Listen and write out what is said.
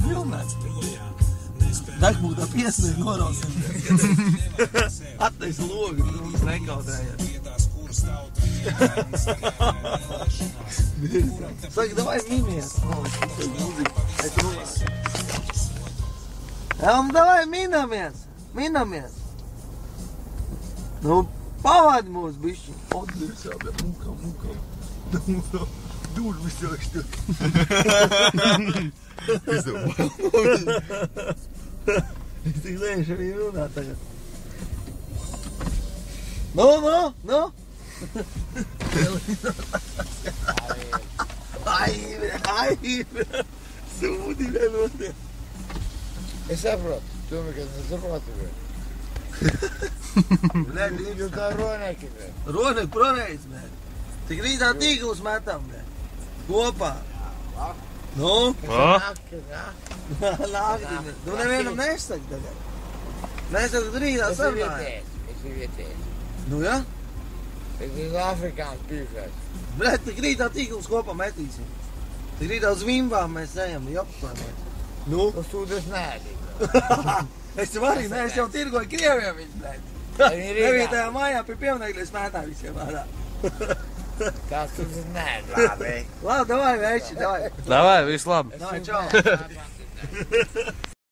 Filmē. Degmūtā piesniegt norausim. Attaisa logu, mums nekautējās. Saka, davai minies. Davai minamies. Nu, pavādi mūs bišķi. Oddies jau, bet mukam. Dūr visāk šķiet. Es tik lēšu arī runāt tagad. Nu! Ai, sūdi vienotiem. Es saprotu, domāju, ka nesaprotu. Jūs kā roneki, bet. Ronek proreiz, bet. Tik rītā tīklus metam, bet. Kopā. Nu? Nakti. Nākti. Nu nevienam nesaka tagad. Nesaka, ka rītā sarunāja. Es ir vietējs. Nu, ja? Es ir Afrikāns pīfēs. Bet tik rītā tīklus kopā metīsim. Tik rītā uz Vimbām mēs ejam, jopsāmies. Nu? Uz tūdes nēdī. Es jau arī, ne, es jau tirgoju Krievijā viņš, blēd. 9. mājā pie pieminekļa es mētā visiem ārā. Tās tūdes nēdī. Labi, davai, veči, davai. Davai, viss labi. Davai, čau.